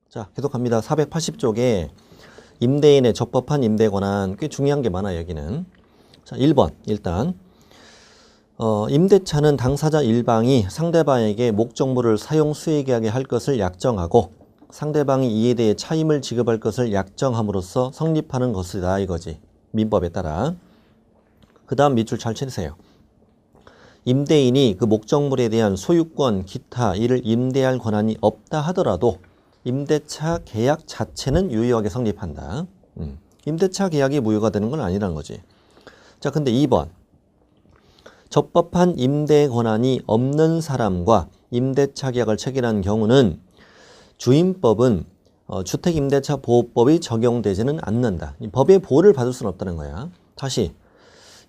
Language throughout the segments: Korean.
자, 계속합니다. 480쪽에 임대인의 적법한 임대 권한 꽤 중요한 게 많아요, 여기는. 자, 1번 일단 임대차는 당사자 일방이 상대방에게 목적물을 사용 수익하게 할 것을 약정하고 상대방이 이에 대해 차임을 지급할 것을 약정함으로써 성립하는 것이다 이거지. 민법에 따라. 그 다음 밑줄 잘 치세요. 임대인이 그 목적물에 대한 소유권, 기타 이를 임대할 권한이 없다 하더라도 임대차 계약 자체는 유효하게 성립한다. 임대차 계약이 무효가 되는 건 아니라는 거지. 자, 근데 2번. 적법한 임대 권한이 없는 사람과 임대차 계약을 체결한 경우는 주임법은 주택임대차 보호법이 적용되지는 않는다. 이 법의 보호를 받을 수는 없다는 거야. 다시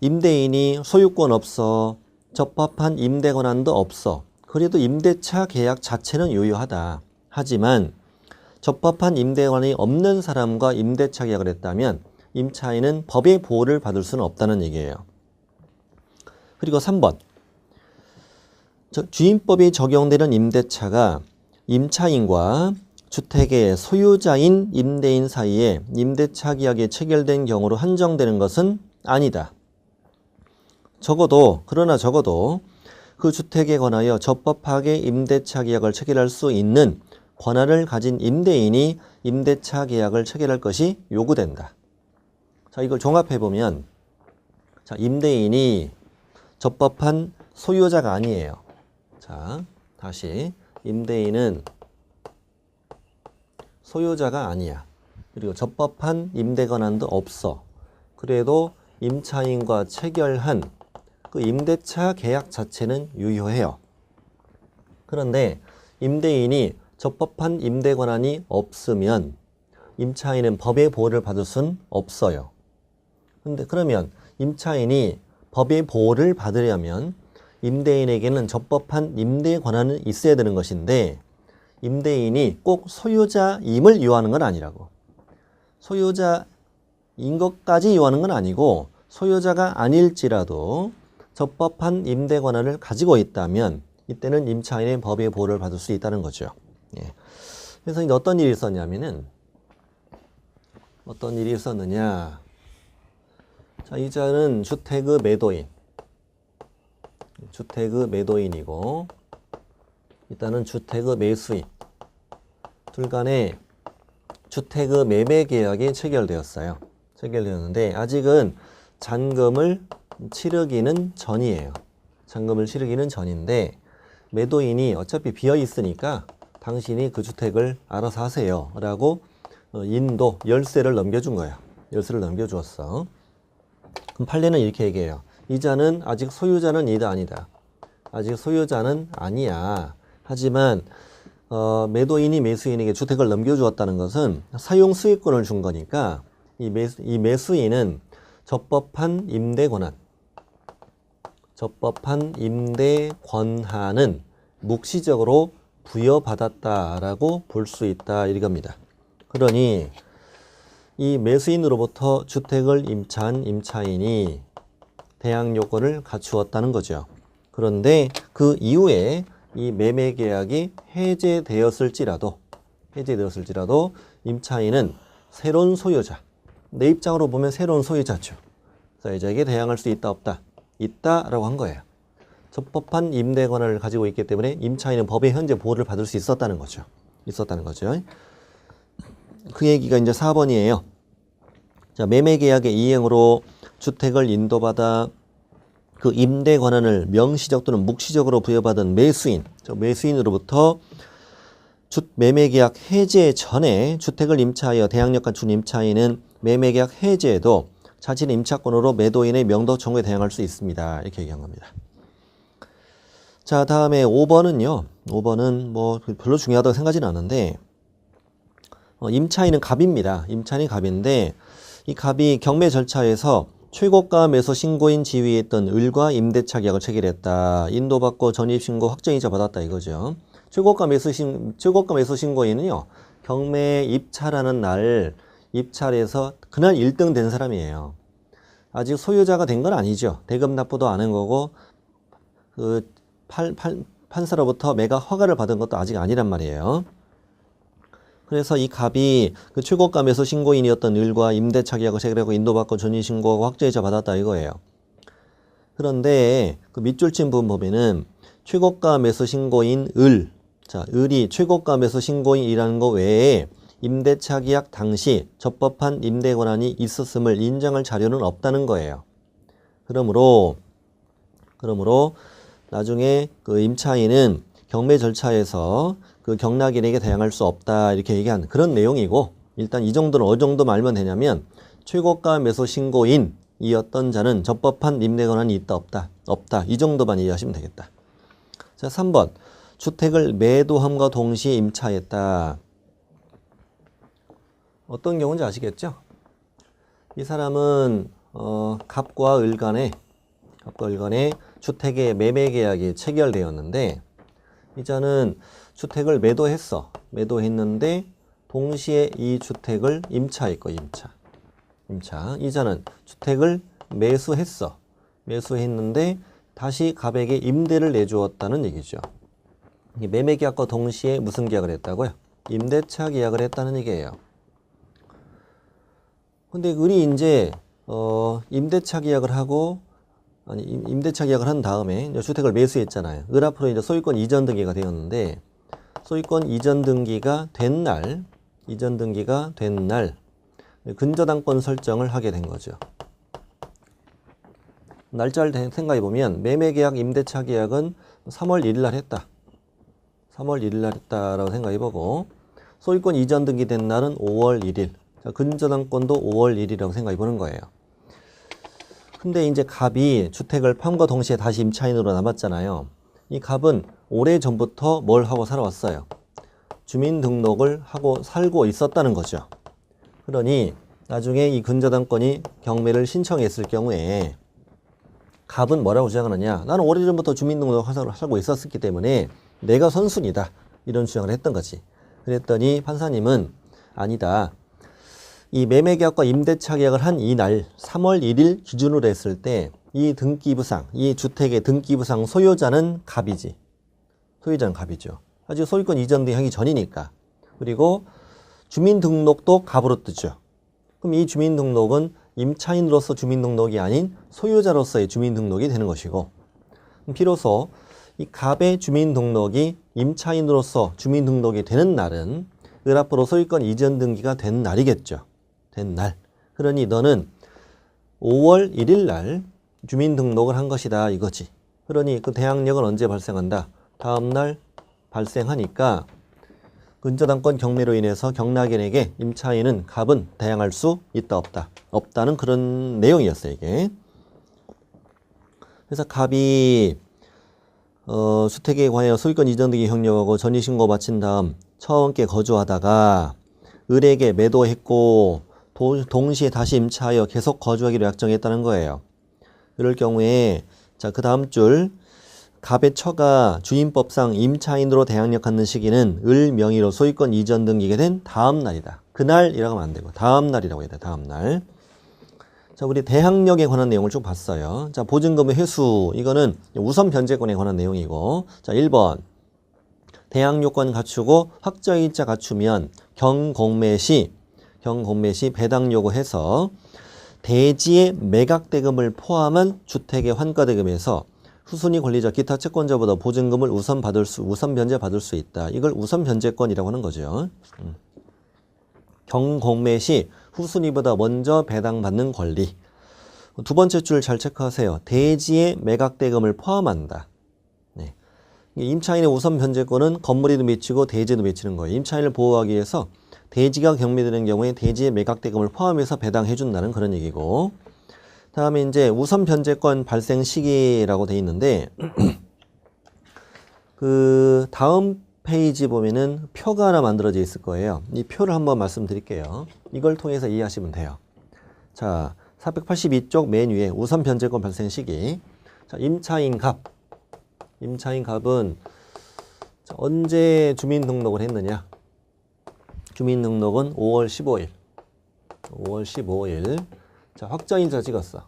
임대인이 소유권 없어, 적법한 임대 권한도 없어. 그래도 임대차 계약 자체는 유효하다. 하지만 적법한 임대 권한이 없는 사람과 임대차 계약을 했다면 임차인은 법의 보호를 받을 수는 없다는 얘기예요. 그리고 3번. 주임법이 적용되는 임대차가 임차인과 주택의 소유자인 임대인 사이에 임대차 계약이 체결된 경우로 한정되는 것은 아니다. 그러나 적어도 그 주택에 관하여 적법하게 임대차 계약을 체결할 수 있는 권한을 가진 임대인이 임대차 계약을 체결할 것이 요구된다. 자, 이걸 종합해보면, 자, 임대인이 적법한 소유자가 아니에요. 자, 다시. 임대인은 소유자가 아니야. 그리고 적법한 임대 권한도 없어. 그래도 임차인과 체결한 그 임대차 계약 자체는 유효해요. 그런데 임대인이 적법한 임대 권한이 없으면 임차인은 법의 보호를 받을 수는 없어요. 근데 그러면 임차인이 법의 보호를 받으려면 임대인에게는 적법한 임대 권한은 있어야 되는 것인데 임대인이 꼭 소유자임을 요하는 건 아니라고. 소유자인 것까지 요하는 건 아니고 소유자가 아닐지라도 적법한 임대 권한을 가지고 있다면 이때는 임차인의 법의 보호를 받을 수 있다는 거죠. 예. 그래서 이제 어떤 일이 있었냐면은 어떤 일이 있었느냐. 자, 이자는 주택의 매도인이고 일단은 주택의 매수인 둘 간에 주택의 매매 계약이 체결되었어요. 체결되었는데 아직은 잔금을 치르기는 전이에요. 잔금을 치르기는 전인데 매도인이 어차피 비어 있으니까 당신이 그 주택을 알아서 하세요 라고 열쇠를 넘겨준 거야. 열쇠를 넘겨주었어. 그럼 판례는 이렇게 얘기해요. 이자는 아직 소유자는 이다 아니다. 아직 소유자는 아니야. 하지만 매도인이 매수인에게 주택을 넘겨주었다는 것은 사용 수익권을 준 거니까 이 매수인은 적법한 임대 권한은 묵시적으로 부여받았다라고 볼 수 있다 이겁니다. 그러니 이 매수인으로부터 주택을 임차한 임차인이 대항 요건을 갖추었다는 거죠. 그런데 그 이후에 이 매매 계약이 해제되었을지라도 임차인은 새로운 소유자, 내 입장으로 보면 새로운 소유자죠. 사유자에게 대항할 수 있다 없다? 있다라고 한 거예요. 적법한 임대 권한을 가지고 있기 때문에 임차인은 법의 현재 보호를 받을 수 있었다는 거죠. 그 얘기가 이제 4번이에요. 자, 매매 계약의 이행으로 주택을 인도받아 그 임대 권한을 명시적 또는 묵시적으로 부여받은 매수인으로부터 매매 계약 해제 전에 주택을 임차하여 대항력 갖춘 임차인은 매매 계약 해제에도 자신의 임차권으로 매도인의 명도 청구에 대항할 수 있습니다. 이렇게 얘기한 겁니다. 자, 다음에 5번은요. 5번은 뭐 별로 중요하다고 생각하지는 않은데 임차인은 갑입니다. 임차인이 갑인데 이 갑이 경매 절차에서 최고가 매수 신고인 지위에 있던 을과 임대차 계약을 체결했다. 인도받고 전입신고 확정이자 받았다 이거죠. 최고가 매수 신고인은요. 경매 입찰하는 날 입찰에서 그날 1등 된 사람이에요. 아직 소유자가 된 건 아니죠. 대금 납부도 안 한 거고 그 판사로부터 매각 허가를 받은 것도 아직 아니란 말이에요. 그래서 이 갑이 그 최고가 매수 신고인이었던 을과 임대차 계약을 체결하고 인도받고 전입신고하고 확정이자 받았다 이거예요. 그런데 그 밑줄 친 부분 보면은 최고가 매수 신고인 을, 자, 을이 최고가 매수 신고인이라는 거 외에 임대차 계약 당시 적법한 임대 권한이 있었음을 인정할 자료는 없다는 거예요. 그러므로 나중에 그 임차인은 경매 절차에서 그 경락인에게 대항할 수 없다 이렇게 얘기한 그런 내용이고, 일단 이 정도는 어느 정도 알면 되냐면 최고가 매수 신고인이었던 자는 적법한 임대 권한이 있다 없다 이 정도만 이해하시면 되겠다. 자, 3번 주택을 매도함과 동시에 임차했다. 어떤 경우인지 아시겠죠? 이 사람은 갑과 을 간에 주택의 매매 계약이 체결되었는데 이 자는 주택을 매도했는데 동시에 이 주택을 임차했고 임차. 이 자는 주택을 매수했는데 다시 갑에게 임대를 내주었다는 얘기죠. 매매 계약과 동시에 무슨 계약을 했다고요? 임대차 계약을 했다는 얘기예요. 근데 을이 이제 임대차 계약을 한 다음에 주택을 매수했잖아요. 을 앞으로 이제 소유권 이전 등기가 되었는데, 소유권 이전 등기가 된 날 근저당권 설정을 하게 된 거죠. 날짜를 생각해 보면 매매 계약, 임대차 계약은 3월 1일 날 했다. 3월 1일 날 했다라고 생각해 보고, 소유권 이전 등기 된 날은 5월 1일. 자, 근저당권도 5월 1일이라고 생각해 보는 거예요. 근데 이제 갑이 주택을 판과 동시에 다시 임차인으로 남았잖아요. 이 갑은 오래전부터 뭘 하고 살아왔어요? 주민등록을 하고 살고 있었다는 거죠. 그러니 나중에 이 근저당권이 경매를 신청했을 경우에 갑은 뭐라고 주장하느냐? 나는 오래전부터 주민등록을 살고 있었기 때문에 내가 선순위다. 이런 주장을 했던 거지. 그랬더니 판사님은 아니다. 이 매매계약과 임대차 계약을 한 이 날 3월 1일 기준으로 했을 때 이 등기부상, 이 주택의 등기부상 소유자는 갑이지. 소유자는 갑이죠. 아직 소유권 이전 등기 하기 전이니까. 그리고 주민등록도 갑으로 뜨죠. 그럼 이 주민등록은 임차인으로서 주민등록이 아닌 소유자로서의 주민등록이 되는 것이고, 비로소 이 갑의 주민등록이 임차인으로서 주민등록이 되는 날은 을 앞으로 소유권 이전 등기가 된 날이겠죠. 된 날. 그러니 너는 5월 1일 날 주민등록을 한 것이다 이거지. 그러니 그 대항력은 언제 발생한다? 다음 날 발생하니까 근저당권 경매로 인해서 경락인에게 임차인은 갑은 대항할 수 있다 없다. 없다는 그런 내용이었어요 이게. 그래서 갑이 주택에 관하여 소유권 이전 등기 형령하고 전입신고 마친 다음 처음께 거주하다가 을에게 매도했고 동시에 다시 임차하여 계속 거주하기로 약정했다는 거예요. 이럴 경우에 자, 그 다음 줄 갑의 처가 주임법상 임차인으로 대항력 갖는 시기는 을 명의로 소유권 이전 등기가 된 다음 날이다. 그날이라고 하면 안 되고 다음 날이라고 해야 돼. 다음 날. 자, 우리 대항력에 관한 내용을 쭉 봤어요. 자, 보증금의 회수 이거는 우선 변제권에 관한 내용이고, 자, 1번 대항요건 갖추고 확정일자 갖추면 경공매 시 배당 요구해서 대지의 매각대금을 포함한 주택의 환가대금에서 후순위 권리자 기타 채권자보다 보증금을 우선 변제 받을 수 있다. 이걸 우선 변제권이라고 하는 거죠. 경공매 시 후순위보다 먼저 배당받는 권리. 두 번째 줄 잘 체크하세요. 대지의 매각대금을 포함한다. 네. 임차인의 우선 변제권은 건물에도 미치고 대지에도 미치는 거예요. 임차인을 보호하기 위해서 대지가 경매되는 경우에 대지의 매각대금을 포함해서 배당해 준다는 그런 얘기고, 다음에 이제 우선 변제권 발생 시기라고 돼 있는데 그 다음 페이지 보면은 표가 하나 만들어져 있을 거예요. 이 표를 한번 말씀드릴게요. 이걸 통해서 이해하시면 돼요. 자, 482쪽 맨 위에 우선 변제권 발생 시기. 자, 임차인 갑은 언제 주민등록을 했느냐? 주민등록은 5월 15일. 자, 확정일자 찍었어.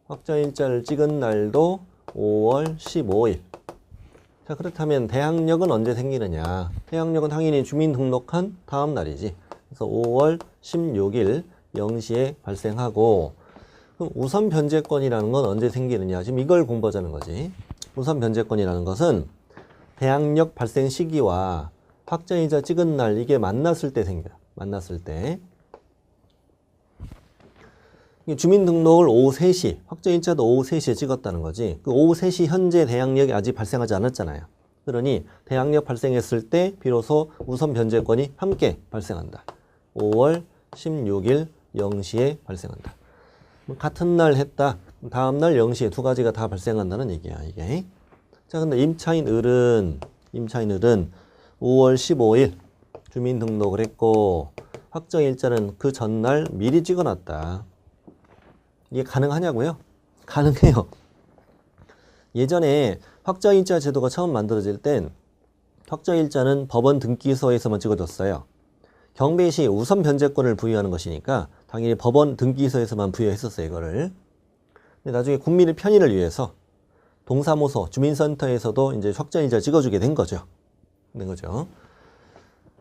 확정일자를 찍은 날도 5월 15일. 자, 그렇다면 대항력은 언제 생기느냐? 대항력은 당연히 주민 등록한 다음 날이지. 그래서 5월 16일 0시에 발생하고, 그럼 우선 변제권이라는 건 언제 생기느냐? 지금 이걸 공부하자는 거지. 우선 변제권이라는 것은 대항력 발생 시기와 확정일자 찍은 날 이게 만났을 때 생겨요. 만났을 때. 주민등록을 오후 3시, 확정일자도 오후 3시에 찍었다는 거지. 그 오후 3시 현재 대항력이 아직 발생하지 않았잖아요. 그러니 대항력 발생했을 때 비로소 우선 변제권이 함께 발생한다. 5월 16일 0시에 발생한다. 같은 날 했다. 다음 날 0시에 두 가지가 다 발생한다는 얘기야, 이게. 자, 근데 임차인을은 5월 15일 주민등록을 했고 확정일자는 그 전날 미리 찍어놨다. 이게 가능하냐고요? 가능해요. 예전에 확정일자 제도가 처음 만들어질 땐 확정일자는 법원 등기소에서만 찍어줬어요. 경배시 우선 변제권을 부여하는 것이니까 당연히 법원 등기소에서만 부여했었어요, 이거를. 근데 나중에 국민의 편의를 위해서 동사무소, 주민센터에서도 이제 확정일자 찍어주게 된 거죠.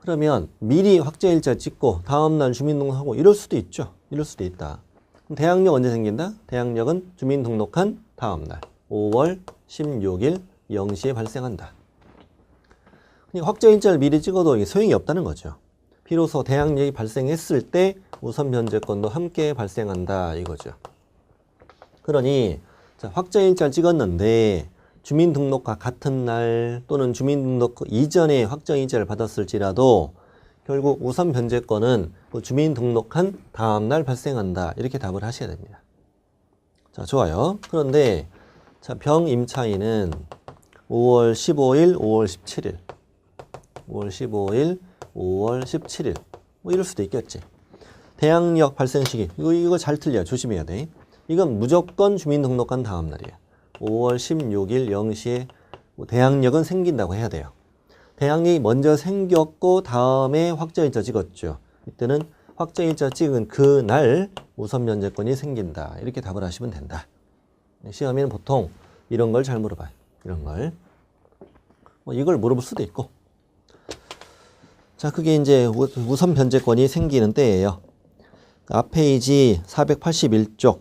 그러면 미리 확정일자 찍고 다음날 주민등록하고 이럴 수도 있죠. 이럴 수도 있다. 대항력 언제 생긴다? 대항력은 주민등록한 다음날 5월 16일 0시에 발생한다. 확정일자를 미리 찍어도 소용이 없다는 거죠. 비로소 대항력이 발생했을 때 우선 변제권도 함께 발생한다 이거죠. 그러니 확정일자를 찍었는데 주민등록과 같은 날 또는 주민등록 이전에 확정일자를 받았을지라도 결국 우선 변제권은 주민등록한 다음 날 발생한다. 이렇게 답을 하셔야 됩니다. 자, 좋아요. 그런데 자, 병임차인은 5월 15일, 5월 17일, 5월 15일, 5월 17일 뭐 이럴 수도 있겠지. 대항력 발생 시기 이거 잘 틀려. 조심해야 돼. 이건 무조건 주민등록한 다음 날이에요. 5월 16일 0시에 대항력은 생긴다고 해야 돼요. 대항력이 먼저 생겼고 다음에 확정일자 찍었죠. 이때는 확정일자 찍은 그 날 우선 변제권이 생긴다. 이렇게 답을 하시면 된다. 시험에는 보통 이런 걸 잘 물어봐요. 이런 걸. 이걸 물어볼 수도 있고. 자, 그게 이제 우선 변제권이 생기는 때예요. 앞 페이지 481쪽.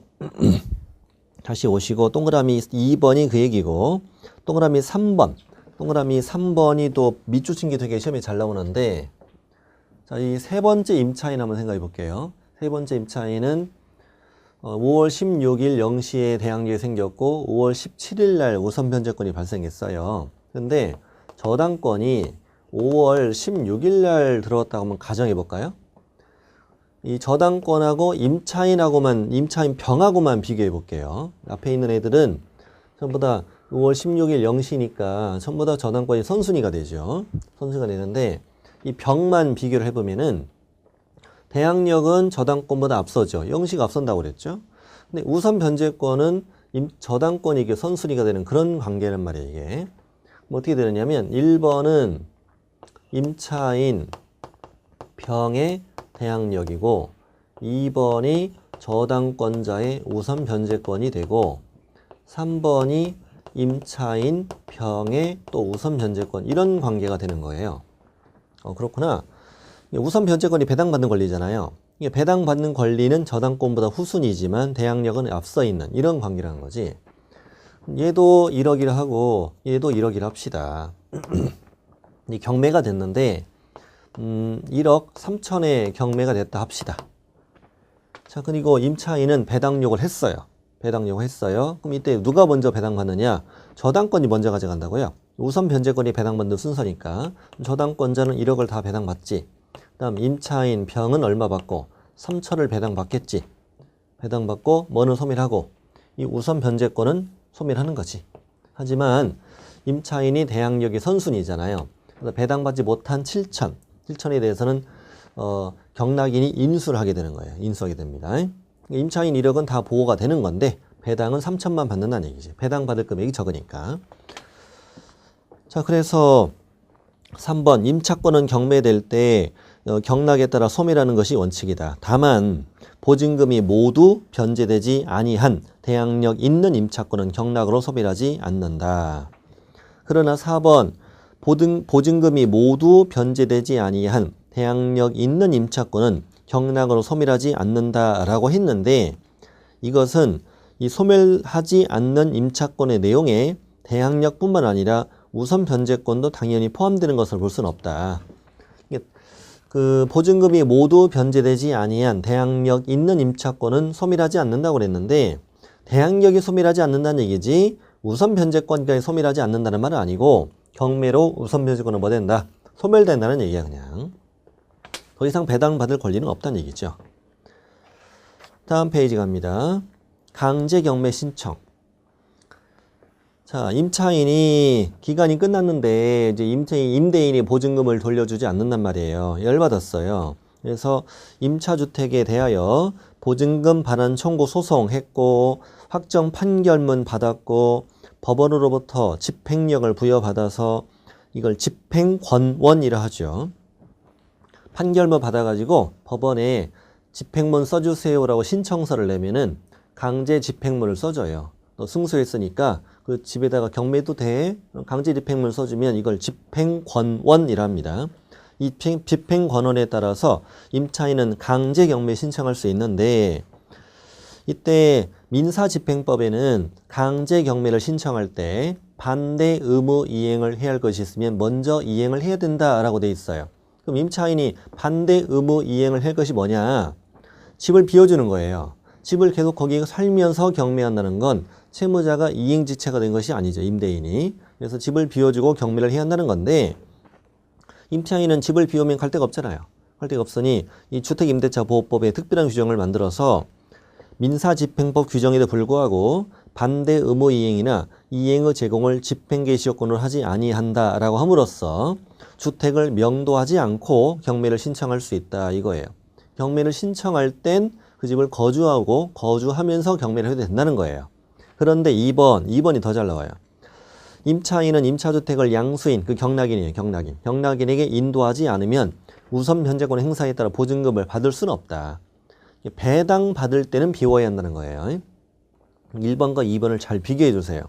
다시 오시고 동그라미 2번이 그 얘기고 동그라미 3번이 또 밑줄 친 게 되게 시험에 잘 나오는데 자, 이 세 번째 임차인 한번 생각해 볼게요. 세 번째 임차인은 5월 16일 0시에 대항력이 생겼고 5월 17일 날 우선 변제권이 발생했어요. 근데 저당권이 5월 16일 날 들어왔다고 한번 가정해 볼까요? 이 저당권하고 임차인 병하고만 비교해 볼게요. 앞에 있는 애들은 전부 다 5월 16일 0시니까 전부 다 저당권이 선순위가 되죠. 선순위가 되는데 이 병만 비교를 해보면은 대항력은 저당권보다 앞서죠. 0시가 앞선다고 그랬죠. 근데 우선 변제권은 저당권이 이게 선순위가 되는 그런 관계란 말이에요. 이게 뭐 어떻게 되느냐면 1번은 임차인 병의 대항력이고 2번이 저당권자의 우선 변제권이 되고 3번이 임차인 병의 또 우선 변제권 이런 관계가 되는 거예요. 그렇구나. 우선 변제권이 배당받는 권리잖아요. 이게 배당받는 권리는 저당권보다 후순위지만 대항력은 앞서 있는 이런 관계라는 거지. 얘도 1억이라 하고 얘도 1억이라 합시다. 이 경매가 됐는데 1억 3천에 경매가 됐다 합시다. 자, 그리고 임차인은 배당력을 했어요. 그럼 이때 누가 먼저 배당받느냐? 저당권이 먼저 가져간다고요. 우선 변제권이 배당받는 순서니까 저당권자는 1억을 다 배당받지. 그다음 임차인 병은 얼마 받고 3천을 배당받겠지. 배당받고 뭐는 소멸하고 이 우선 변제권은 소멸하는 거지. 하지만 임차인이 대항력이 선순위잖아요. 그래서 배당받지 못한 7천에 대해서는 경락인이 인수를 하게 되는 거예요. 인수하게 됩니다. 임차인 1억은 다 보호가 되는 건데 배당은 3천만 받는다는 얘기지. 배당받을 금액이 적으니까. 자, 그래서 3번 임차권은 경매될 때 경락에 따라 소멸하는 것이 원칙이다. 다만 보증금이 모두 변제되지 아니한 대항력 있는 임차권은 경락으로 소멸하지 않는다. 그러나 4번 보증금이 모두 변제되지 아니한 대항력 있는 임차권은 경락으로 소멸하지 않는다라고 했는데 이것은 이 소멸하지 않는 임차권의 내용에 대항력뿐만 아니라 우선 변제권도 당연히 포함되는 것을 볼 수는 없다. 그 보증금이 모두 변제되지 아니한 대항력 있는 임차권은 소멸하지 않는다고 그랬는데 대항력이 소멸하지 않는다는 얘기지 우선 변제권까지 소멸하지 않는다는 말은 아니고 경매로 우선 변제권은 뭐 된다? 소멸된다는 얘기야 그냥. 더 이상 배당받을 권리는 없다는 얘기죠. 다음 페이지 갑니다. 강제 경매 신청. 자, 임차인이 기간이 끝났는데 이제 임대인이 보증금을 돌려주지 않는단 말이에요. 열받았어요. 그래서 임차주택에 대하여 보증금 반환 청구 소송했고 확정 판결문 받았고 법원으로부터 집행력을 부여받아서 이걸 집행권원이라 하죠. 판결문 받아가지고 법원에 집행문 써주세요라고 신청서를 내면은 강제 집행문을 써줘요. 너 승소했으니까 그 집에다가 경매도 돼. 강제 집행문 써주면 이걸 집행권원이라 합니다. 이 집행권원에 따라서 임차인은 강제 경매 신청할 수 있는데 이때 민사집행법에는 강제 경매를 신청할 때 반대 의무 이행을 해야 할 것이 있으면 먼저 이행을 해야 된다라고 돼 있어요. 그럼 임차인이 반대 의무 이행을 할 것이 뭐냐? 집을 비워주는 거예요. 집을 계속 거기에 살면서 경매한다는 건 채무자가 이행지체가 된 것이 아니죠. 임대인이. 그래서 집을 비워주고 경매를 해야 한다는 건데 임차인은 집을 비우면 갈 데가 없잖아요. 갈 데가 없으니 이 주택임대차보호법에 특별한 규정을 만들어서 민사집행법 규정에도 불구하고 반대 의무 이행이나 이행의 제공을 집행개시효권으로 하지 아니한다라고 함으로써 주택을 명도하지 않고 경매를 신청할 수 있다 이거예요. 경매를 신청할 땐 그 집을 거주하면서 경매를 해도 된다는 거예요. 그런데 2번이 더 잘 나와요. 임차인은 임차주택을 양수인, 그 경락인이에요. 경락인에게 인도하지 않으면 우선 변제권 행사에 따라 보증금을 받을 수는 없다. 배당 받을 때는 비워야 한다는 거예요. 1번과 2번을 잘 비교해 주세요.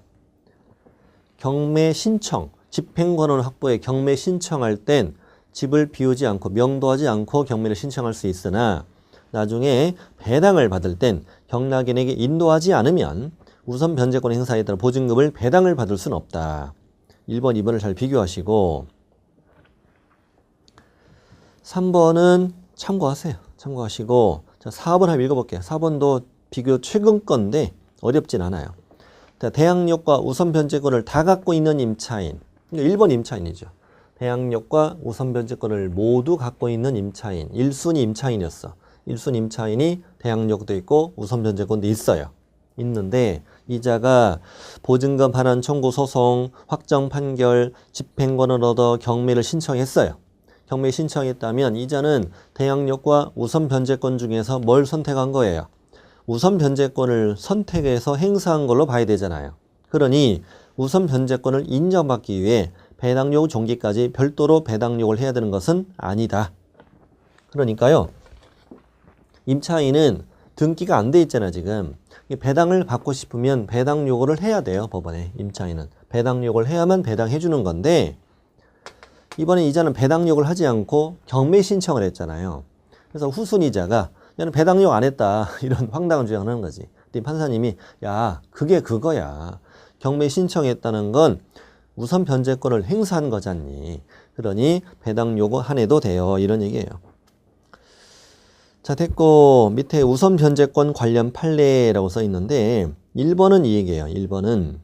경매 신청, 집행권을 확보해 경매 신청할 땐 집을 비우지 않고 명도하지 않고 경매를 신청할 수 있으나 나중에 배당을 받을 땐 경락인에게 인도하지 않으면 우선 변제권 행사에 따라 보증금을 배당을 받을 수는 없다. 1번, 2번을 잘 비교하시고 3번은 참고하세요. 참고하시고 자, 4번 한번 읽어볼게요. 4번도 비교 최근 건데 어렵진 않아요. 대항력과 우선 변제권을 다 갖고 있는 임차인. 1번 임차인이죠. 대항력과 우선 변제권을 모두 갖고 있는 임차인. 1순위 임차인이었어. 1순위 임차인이 대항력도 있고 우선 변제권도 있어요. 있는데 이자가 보증금 반환 청구 소송, 확정 판결, 집행권을 얻어 경매를 신청했어요. 경매 신청했다면 이자는 대항력과 우선 변제권 중에서 뭘 선택한 거예요? 우선 변제권을 선택해서 행사한 걸로 봐야 되잖아요. 그러니 우선 변제권을 인정받기 위해 배당력 종기까지 별도로 배당력을 해야 되는 것은 아니다. 그러니까요. 임차인은 등기가 안 돼 있잖아 지금. 배당을 받고 싶으면 배당 요구를 해야 돼요. 법원에 임차인은. 배당 요구를 해야만 배당해 주는 건데 이번에 이자는 배당 요구를 하지 않고 경매 신청을 했잖아요. 그래서 후순이자가 얘는 배당 요구 안 했다. 이런 황당한 주장을 하는 거지. 근데 판사님이 야 그게 그거야. 경매 신청했다는 건 우선 변제권을 행사한 거잖니. 그러니 배당 요구 안 해도 돼요. 이런 얘기예요. 자 됐고 밑에 우선 변제권 관련 판례라고 써 있는데 1번은 이 얘기예요. 1번은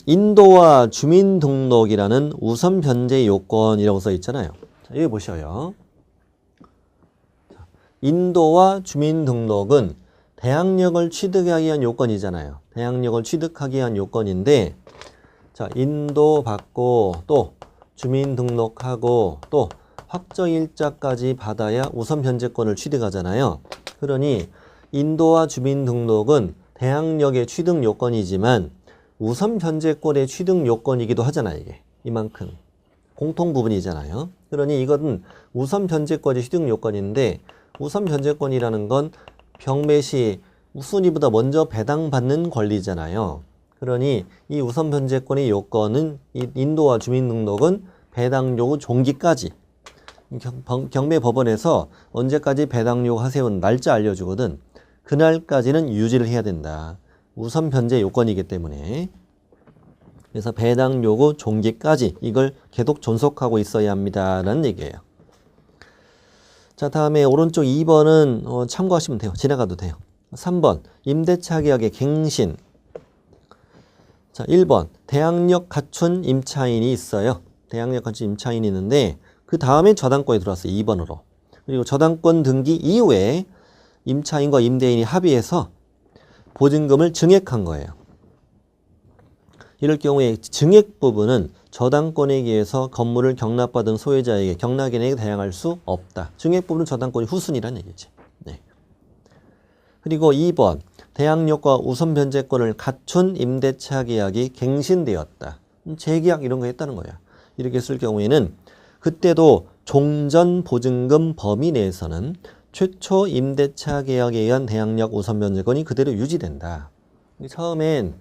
인도와 주민등록이라는 우선 변제 요건이라고 써 있잖아요. 자, 여기 보셔요. 인도와 주민등록은 대항력을 취득하기 위한 요건이잖아요. 대항력을 취득하기 위한 요건인데 자 인도 받고 또 주민등록하고 또 확정일자까지 받아야 우선 변제권을 취득하잖아요. 그러니 인도와 주민등록은 대항력의 취득 요건이지만 우선 변제권의 취득 요건이기도 하잖아요. 이게 이만큼 공통 부분이잖아요. 그러니 이것은 우선 변제권의 취득 요건인데 우선 변제권이라는 건 경매 시 우순위보다 먼저 배당받는 권리잖아요. 그러니 이 우선 변제권의 요건은 이 인도화 주민등록은 배당 요구 종기까지 경매법원에서 언제까지 배당 요구 하세요 날짜 알려주거든. 그날까지는 유지를 해야 된다. 우선 변제 요건이기 때문에. 그래서 배당 요구 종기까지 이걸 계속 존속하고 있어야 합니다라는 얘기예요. 자, 다음에 오른쪽 2번은 참고하시면 돼요. 지나가도 돼요. 3번 임대차 계약의 갱신. 자, 1번 대항력 갖춘 임차인이 있어요. 대항력 갖춘 임차인이 있는데 그 다음에 저당권이 들어왔어요. 2번으로. 그리고 저당권 등기 이후에 임차인과 임대인이 합의해서 보증금을 증액한 거예요. 이럴 경우에 증액 부분은 저당권에 의해서 건물을 경납받은 소유자에게 경락인에게 대항할 수 없다. 증액 부분은 저당권이 후순위란 얘기지. 네. 그리고 2번 대항력과 우선 변제권을 갖춘 임대차 계약이 갱신되었다. 재계약 이런 거 했다는 거야. 이렇게 쓸 경우에는 그때도 종전 보증금 범위 내에서는 최초 임대차 계약에 의한 대항력 우선 변제권이 그대로 유지된다. 처음엔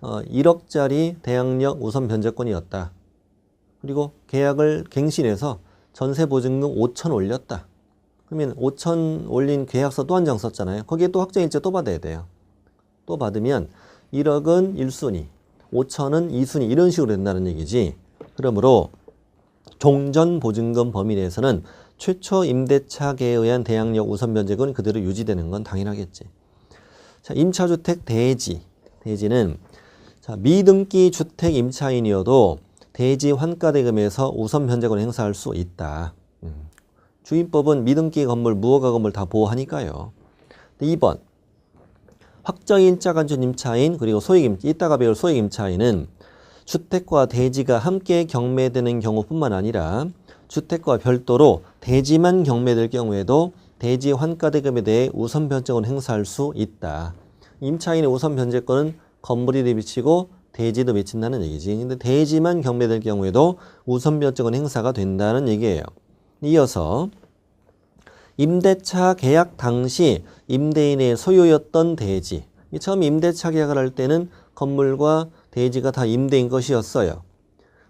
1억짜리 대항력 우선 변제권이었다. 그리고 계약을 갱신해서 전세 보증금 5천 올렸다. 그러면 5천 올린 계약서 또 한 장 썼잖아요. 거기에 또 확정일자 또 받아야 돼요. 또 받으면 1억은 1순위, 5천은 2순위 이런 식으로 된다는 얘기지. 그러므로 종전 보증금 범위 내에서는 최초 임대차 계약에 의한 대항력 우선 변제권이 그대로 유지되는 건 당연하겠지. 자, 임차주택 대지. 대지는 자, 미등기 주택 임차인이어도 대지 환가대금에서 우선 변제권을 행사할 수 있다. 주임법은 미등기 건물, 무허가 건물 다 보호하니까요. 2번 확정일자 갖춘 임차인 그리고 소액임차, 이따가 배울 소액임차인은 주택과 대지가 함께 경매되는 경우뿐만 아니라 주택과 별도로 대지만 경매될 경우에도 대지 환가대금에 대해 우선 변제권을 행사할 수 있다. 임차인의 우선 변제권은 건물이 미치고 대지도 미친다는 얘기지. 근데 대지만 경매될 경우에도 우선 변제권 행사가 된다는 얘기예요. 이어서 임대차 계약 당시 임대인의 소유였던 대지. 처음 임대차 계약을 할 때는 건물과 대지가 다 임대인 것이었어요.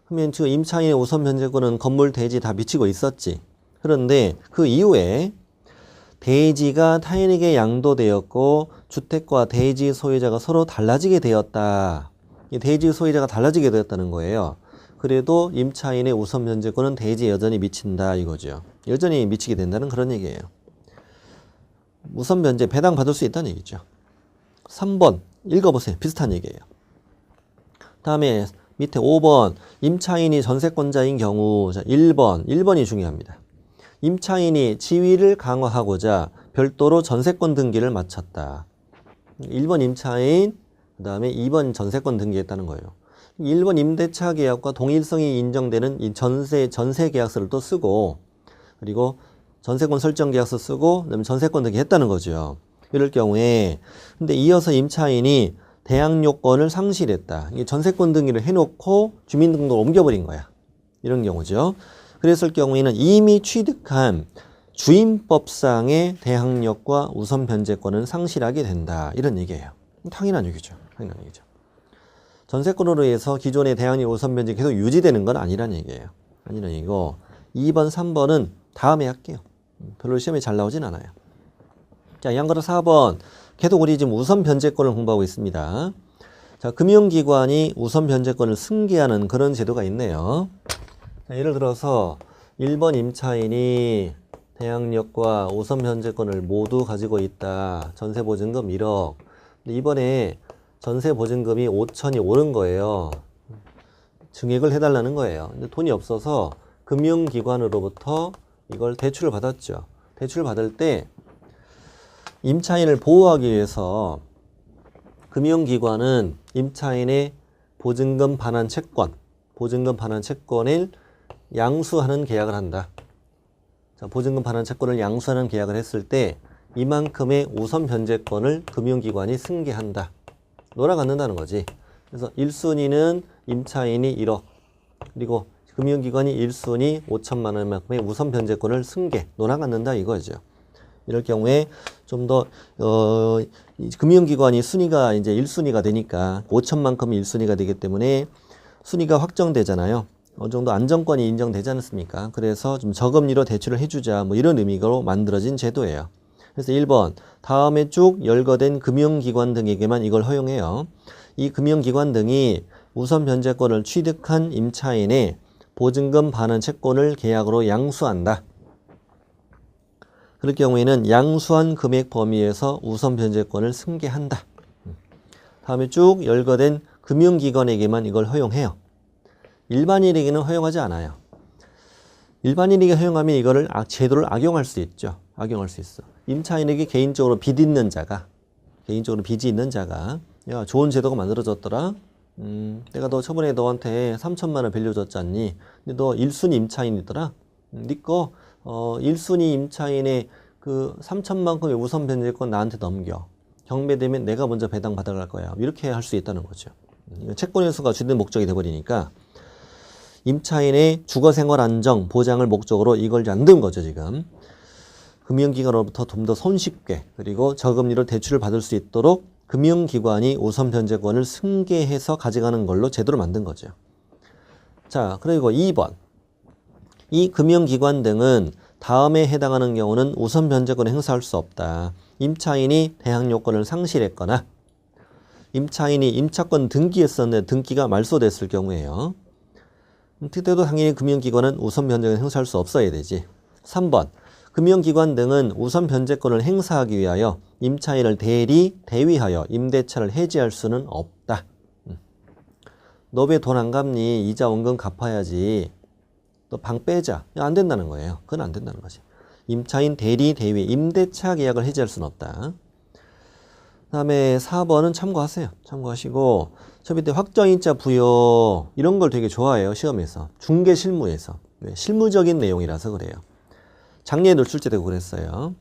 그러면 지금 임차인의 우선 변제권은 건물, 대지 다 미치고 있었지. 그런데 그 이후에 대지가 타인에게 양도되었고 주택과 대지 소유자가 서로 달라지게 되었다. 이 대지 소유자가 달라지게 되었다는 거예요. 그래도 임차인의 우선 변제권은 대지에 여전히 미친다 이거죠. 여전히 미치게 된다는 그런 얘기예요. 우선 변제 배당 받을 수 있다는 얘기죠. 3번 읽어보세요. 비슷한 얘기예요. 다음에 밑에 5번 임차인이 전세권자인 경우. 자, 1번이 중요합니다. 임차인이 지위를 강화하고자 별도로 전세권 등기를 마쳤다. 1번 임차인, 그 다음에 2번 전세권 등기했다는 거예요. 1번 임대차 계약과 동일성이 인정되는 이 전세 계약서를 또 쓰고, 그리고 전세권 설정 계약서 쓰고, 그다음에 전세권 등기했다는 거죠. 이럴 경우에, 근데 이어서 임차인이 대항요건을 상실했다. 이게 전세권 등기를 해놓고 주민등록을 옮겨버린 거야. 이런 경우죠. 그랬을 경우에는 이미 취득한 주임법상의 대항력과 우선 변제권은 상실하게 된다. 이런 얘기예요. 당연한 얘기죠. 당연한 얘기죠. 전세권으로 해서 기존의 대항력 우선 변제 계속 유지되는 건 아니란 얘기예요. 아니란 얘기고 2번, 3번은 다음에 할게요. 별로 시험에 잘 나오진 않아요. 자, 양거로 4번. 계속 우리 지금 우선 변제권을 공부하고 있습니다. 자, 금융기관이 우선 변제권을 승계하는 그런 제도가 있네요. 자, 예를 들어서 1번 임차인이 대항력과 우선 변제권을 모두 가지고 있다. 전세보증금 1억. 근데 이번에 전세보증금이 5천이 오른 거예요. 증액을 해달라는 거예요. 근데 돈이 없어서 금융기관으로부터 이걸 대출을 받았죠. 대출을 받을 때 임차인을 보호하기 위해서 금융기관은 임차인의 보증금 반환 채권을 양수하는 계약을 한다. 자, 보증금 반환 채권을 양수하는 계약을 했을 때 이만큼의 우선 변제권을 금융기관이 승계한다. 놀아갖는다는 거지. 그래서 1순위는 임차인이 1억, 그리고 금융기관이 1순위 5천만 원만큼의 우선 변제권을 승계, 놀아갖는다 이거죠. 이럴 경우에 좀 더 금융기관이 순위가 이제 1순위가 되니까 5천만큼이 1순위가 되기 때문에 순위가 확정되잖아요. 어느 정도 안정권이 인정되지 않습니까? 그래서 좀 저금리로 대출을 해주자 뭐 이런 의미로 만들어진 제도예요. 그래서 1번 다음에 쭉 열거된 금융기관 등에게만 이걸 허용해요. 이 금융기관 등이 우선 변제권을 취득한 임차인의 보증금 반환 채권을 계약으로 양수한다. 그럴 경우에는 양수한 금액 범위에서 우선 변제권을 승계한다. 다음에 쭉 열거된 금융기관에게만 이걸 허용해요. 일반인에게는 허용하지 않아요. 일반인에게 허용하면 이거를 제도를 악용할 수 있죠. 악용할 수 있어. 임차인에게 개인적으로 빚이 있는 자가 야, 좋은 제도가 만들어졌더라. 내가 너 저번에 너한테 3천만 원 빌려줬지 않니? 근데 너 1순위 임차인이더라. 네 거 1순위 임차인의 그 3천만큼의 우선 변제권 나한테 넘겨. 경매되면 내가 먼저 배당 받아갈 거야. 이렇게 할 수 있다는 거죠. 채권 회수가 주된 목적이 돼버리니까 임차인의 주거생활 안정 보장을 목적으로 이걸 만든 거죠. 지금 금융기관으로부터 좀 더 손쉽게 그리고 저금리로 대출을 받을 수 있도록 금융기관이 우선 변제권을 승계해서 가져가는 걸로 제도를 만든 거죠. 자, 그리고 2번 이 금융기관 등은 다음에 해당하는 경우는 우선 변제권을 행사할 수 없다. 임차인이 대항 요건을 상실했거나 임차인이 임차권 등기했었는데 등기가 말소됐을 경우에요. 그때도 당연히 금융기관은 우선 변제권을 행사할 수 없어야 되지. 3번 금융기관 등은 우선 변제권을 행사하기 위하여 임차인을 대위하여 임대차를 해지할 수는 없다. 너 왜 돈 안 갚니? 이자 원금 갚아야지. 너 방 빼자. 안 된다는 거예요. 그건 안 된다는 거지. 임차인 대위 임대차 계약을 해지할 수는 없다. 그 다음에 4번은 참고하세요. 참고하시고 저 밑에 확정일자 부여 이런 걸 되게 좋아해요. 시험에서. 중개실무에서. 실무적인 내용이라서 그래요. 작년에도 출제되고 그랬어요.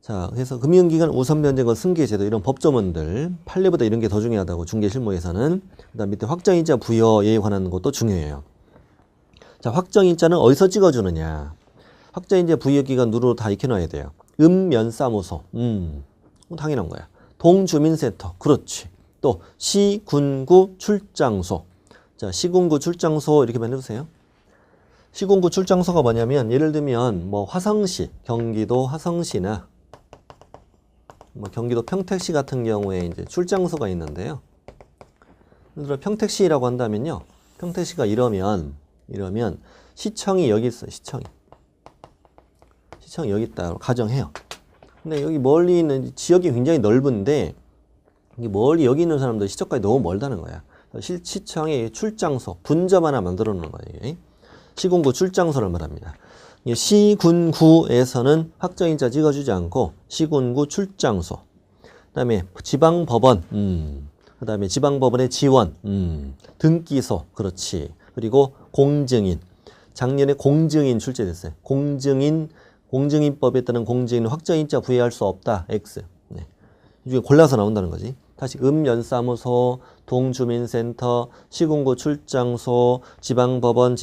자, 그래서 금융기관 우선 변제권 승계제도 이런 법조문들 판례보다 이런 게 더 중요하다고 중개실무에서는. 그 다음 밑에 확정일자 부여에 관한 것도 중요해요. 자, 확정일자는 어디서 찍어주느냐. 확정일자 부여기간 누르로 다 익혀놔야 돼요. 읍면사무소. 당연한 거야. 동주민센터. 그렇지. 또 시군구 출장소. 자, 시군구 출장소 이렇게만 해보세요. 시군구 출장소가 뭐냐면 예를 들면 뭐 화성시, 경기도 화성시나 뭐 경기도 평택시 같은 경우에 이제 출장소가 있는데요. 예를 들어 평택시라고 한다면요. 평택시가 이러면 시청이 여기 있어요. 시청이 여기 있다고 가정해요. 근데 여기 멀리 있는 지역이 굉장히 넓은데 멀리 여기 있는 사람들 시청까지 너무 멀다는 거야. 시청의 출장소, 분점 하나 만들어 놓는 거예요. 시군구 출장소를 말합니다. 시군구에서는 확정일자 찍어주지 않고 시군구 출장소. 그 다음에 지방법원, 그 다음에 지방법원의 지원, 등기소, 그렇지. 그리고 공증인. 작년에 공증인 출제됐어요. 공증인법에 따른 공증인 확정일자 부여할 수 없다. X. 네. 이 중에 골라서 나온다는 거지. 다시 읍면사무소, 동주민센터, 시군구 출장소, 지방법원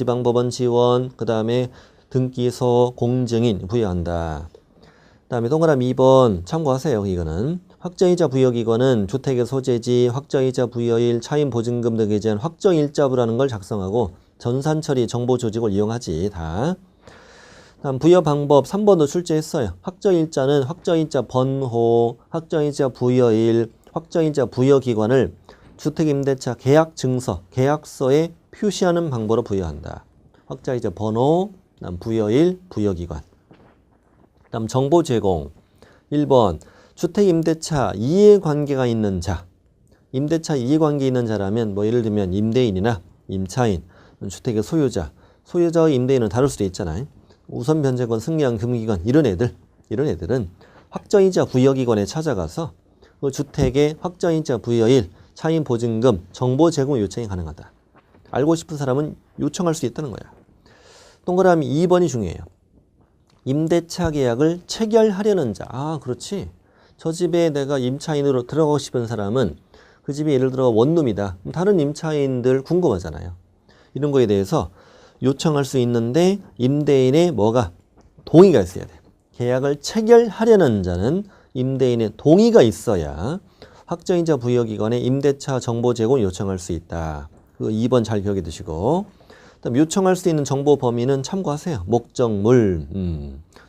지원, 그 다음에 등기소, 공증인 부여한다. 그 다음에 동그라미 2번 참고하세요. 이거는 확정일자 부여기관은 주택의 소재지, 확정일자 부여일, 차임 보증금 등에 대한 확정일자부라는 걸 작성하고 전산처리 정보 조직을 이용하지. 다. 다음 부여 방법 3번도 출제했어요. 확정일자는 확정일자 번호, 확정일자 부여일, 확정일자 부여기관을 주택임대차 계약증서, 계약서에 표시하는 방법으로 부여한다. 확정일자 번호, 다음 부여일, 부여기관. 다음 정보 제공. 1번 주택임대차 이해관계가 있는 자. 임대차 이해관계 있는 자라면 뭐 예를 들면 임대인이나 임차인, 주택의 소유자와 임대인은 다를 수도 있잖아요. 우선 변제권 승리한 금융기관 이런 애들은 확정일자 부여기관에 찾아가서 그 주택의 확정일자 부여일, 차임 보증금, 정보 제공 요청이 가능하다. 알고 싶은 사람은 요청할 수 있다는 거야. 동그라미 2번이 중요해요. 임대차 계약을 체결하려는 자. 아, 그렇지. 저 집에 내가 임차인으로 들어가고 싶은 사람은 그 집이 예를 들어 원룸이다. 다른 임차인들 궁금하잖아요. 이런 거에 대해서 요청할 수 있는데 임대인의 뭐가 동의가 있어야 돼. 계약을 체결하려는 자는 임대인의 동의가 있어야 확정이자 부여기관에 임대차 정보 제공 요청할 수 있다. 그 2번 잘 기억해 두시고. 그다음 요청할 수 있는 정보 범위는 참고하세요. 목적물,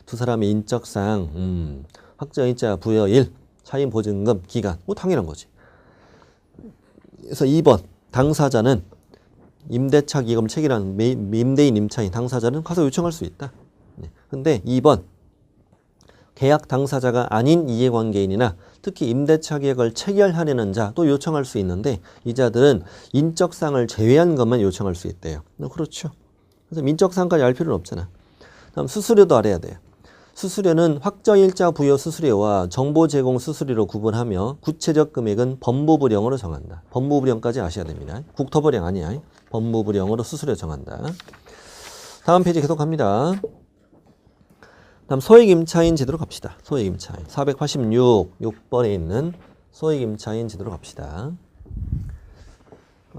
두 사람의 인적사항, 확정이자 부여일, 차임 보증금, 기간. 뭐 당연한 거지. 그래서 2번 당사자는 임대차 기금 체결한 임대인 임차인 당사자는 가서 요청할 수 있다. 근데 2번 계약 당사자가 아닌 이해관계인이나 특히 임대차 계약을 체결하려는 자 또 요청할 수 있는데 이 자들은 인적사항을 제외한 것만 요청할 수 있대요. 그렇죠. 그래서 민적사항까지 알 필요는 없잖아. 다음 수수료도 알아야 돼요. 수수료는 확정일자 부여 수수료와 정보 제공 수수료로 구분하며 구체적 금액은 법무부령으로 정한다. 법무부령까지 아셔야 됩니다. 국토부령 아니야. 법무부령으로 수수료 정한다. 다음 페이지 계속 갑니다. 다음 소액임차인 제도로 갑시다. 소액임차인 486 6번에 있는 소액임차인 제도로 갑시다.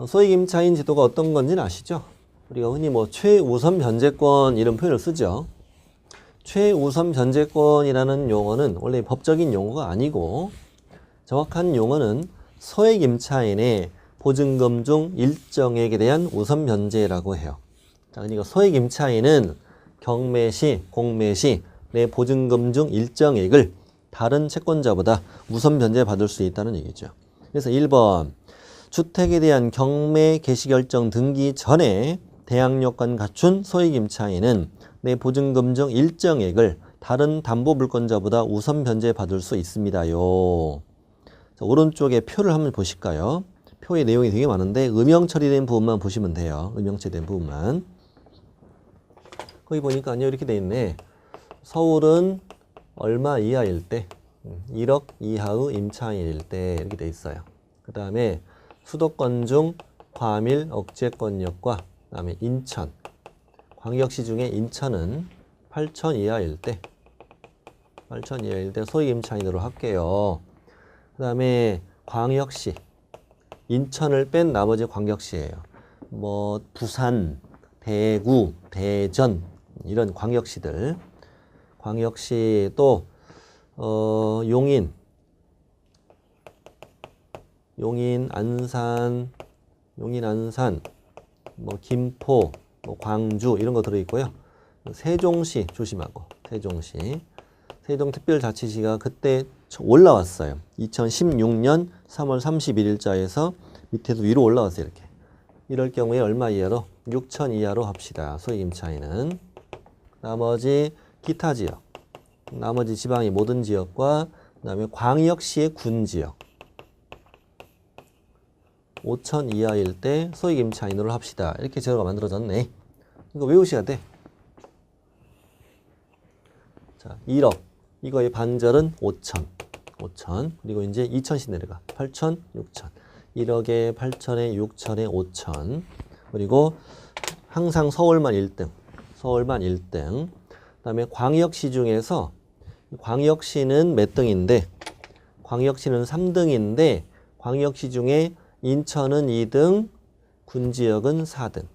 소액임차인 제도가 어떤 건지는 아시죠? 우리가 흔히 뭐 최우선 변제권 이런 표현을 쓰죠. 최우선 변제권이라는 용어는 원래 법적인 용어가 아니고 정확한 용어는 소액임차인의 보증금 중 일정액에 대한 우선 변제라고 해요. 자, 그러니까 소액임차인은 경매시, 공매시 내 보증금 중 일정액을 다른 채권자보다 우선 변제받을 수 있다는 얘기죠. 그래서 1번 주택에 대한 경매 개시결정 등기 전에 대항력관 갖춘 소액임차인은 내 보증금 중 일정액을 다른 담보물권자보다 우선 변제받을 수 있습니다요. 자, 오른쪽에 표를 한번 보실까요? 표의 내용이 되게 많은데 음영 처리된 부분만 보시면 돼요. 음영 처리된 부분만. 거기 보니까 이렇게 돼 있네. 서울은 얼마 이하일 때 1억 이하의 임차인일 때 이렇게 돼 있어요. 그 다음에 수도권 중 과밀 억제권역과 그 다음에 인천 광역시 중에 인천은 8천 이하일 때 8천 이하일 때 소액임차인으로 할게요. 그 다음에 광역시 인천을 뺀 나머지 광역시예요. 뭐 부산, 대구, 대전 이런 광역시들 광역시 또 용인, 안산, 뭐 김포, 뭐 광주 이런 거 들어있고요. 세종시 조심하고 세종특별자치시가 그때 올라왔어요. 2016년 3월 31일자에서 밑에도 위로 올라왔어요. 이렇게. 이럴 경우에 얼마 이하로? 6천 이하로 합시다. 소액임차인은. 나머지 기타 지역, 나머지 지방의 모든 지역과 그 다음에 광역시의 군지역 5천 이하일 때 소액임차인으로 합시다. 이렇게 제도가 만들어졌네. 이거 외우셔야 돼. 자, 1억. 이거의 반절은 5천. 그리고 이제 2천씩 내려가. 8천, 6천. 1억에 8천에 6천에 5천. 그리고 항상 서울만 1등. 그다음에 광역시 중에서 광역시는 몇 등인데 광역시는 3등인데 광역시 중에 인천은 2등, 군지역은 4등.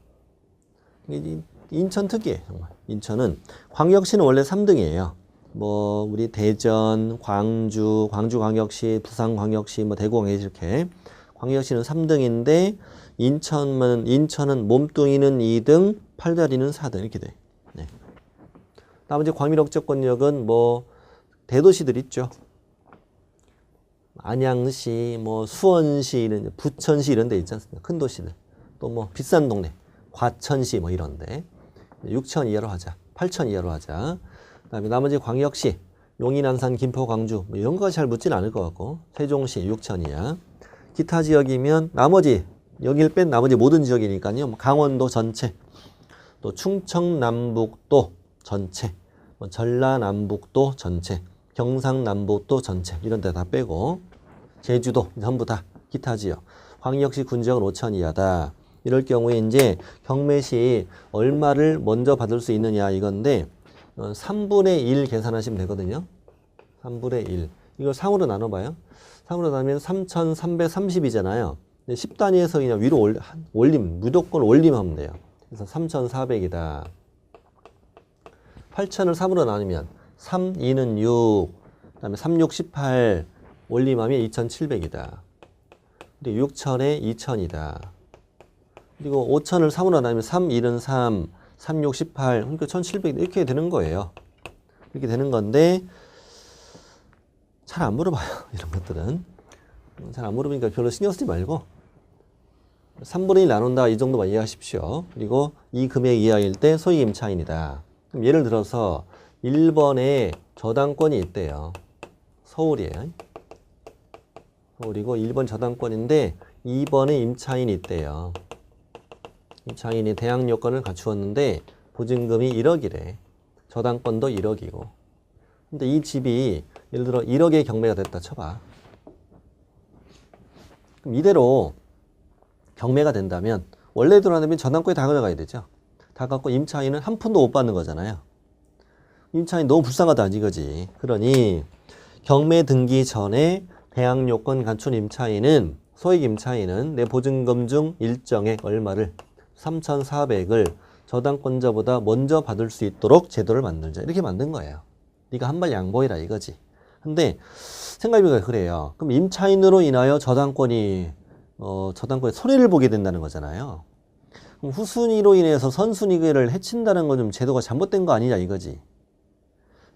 인천 특이해 정말. 인천은 광역시는 원래 3등이에요. 뭐 우리 대전, 광주광역시, 부산광역시, 뭐 대구광역시 이렇게 광역시는 3등인데 인천은 몸뚱이는 2등, 팔다리는 4등 이렇게 돼. 네. 나머지 과밀억제권역은 뭐 대도시들 있죠. 안양시, 뭐 수원시, 부천시 이런 데 있지 않습니까? 큰 도시들. 또 뭐 비싼 동네, 과천시 뭐 이런데 6천 이하로 하자. 8천 이하로 하자. 그다음에 나머지 광역시, 용인, 안산, 김포, 광주 뭐 이런 거 잘 묻지는 않을 것 같고 세종시 6천 이하. 기타 지역이면 나머지 여기를 뺀 나머지 모든 지역이니까요. 뭐 강원도 전체, 또 충청남북도 전체, 뭐 전라남북도 전체, 경상남북도 전체 이런 데 다 빼고 제주도 전부 다 기타 지역. 광역시 군지역은 5천 이하다. 이럴 경우에 이제 경매시 얼마를 먼저 받을 수 있느냐 이건데 3분의 1 계산하시면 되거든요. 3분의 1. 이걸 상으로 나눠봐요. 상으로 나누면 3,330이잖아요. 10단위에서 그냥 위로 올림, 무조건 올림하면 돼요. 그래서 3,400이다. 8,000을 3으로 나누면 3, 2는 6, 그다음에 3, 6, 18 올림하면 2,700이다. 그리고 6,000에 2,000이다. 그리고 5,000을 3으로 나누면 3, 1은 3, 3, 6, 18 그러니까 1,700 이렇게 되는 거예요. 이렇게 되는 건데 잘 안 물어봐요. 이런 것들은. 잘 안 물어보니까 별로 신경 쓰지 말고 3분의 1 나눈다 이 정도만 이해하십시오. 그리고 이 금액 이하일 때 소액 임차인이다. 그럼 예를 들어서 1번에 저당권이 있대요. 서울이에요. 서울이고 1번 저당권인데 2번에 임차인이 있대요. 임차인이 대항 요건을 갖추었는데 보증금이 1억이래. 저당권도 1억이고. 근데 이 집이 예를 들어 1억의 경매가 됐다 쳐봐. 그럼 이대로 경매가 된다면 원래대로 하면 저당권이 다 가져가야 되죠. 다 갖고 임차인은 한 푼도 못 받는 거잖아요. 임차인 너무 불쌍하다 이거지. 그러니 경매 등기 전에 대항 요건 갖춘 임차인은 소액 임차인은 내 보증금 중 일정액 얼마를 3,400을 저당권자보다 먼저 받을 수 있도록 제도를 만들자. 이렇게 만든 거예요. 네가 한 발 양보해라 이거지. 근데 생각해보니까 그래요. 그럼 임차인으로 인하여 저당권이 손해를 보게 된다는 거잖아요. 그럼 후순위로 인해서 선순위를 해친다는 건 좀 제도가 잘못된 거 아니냐 이거지.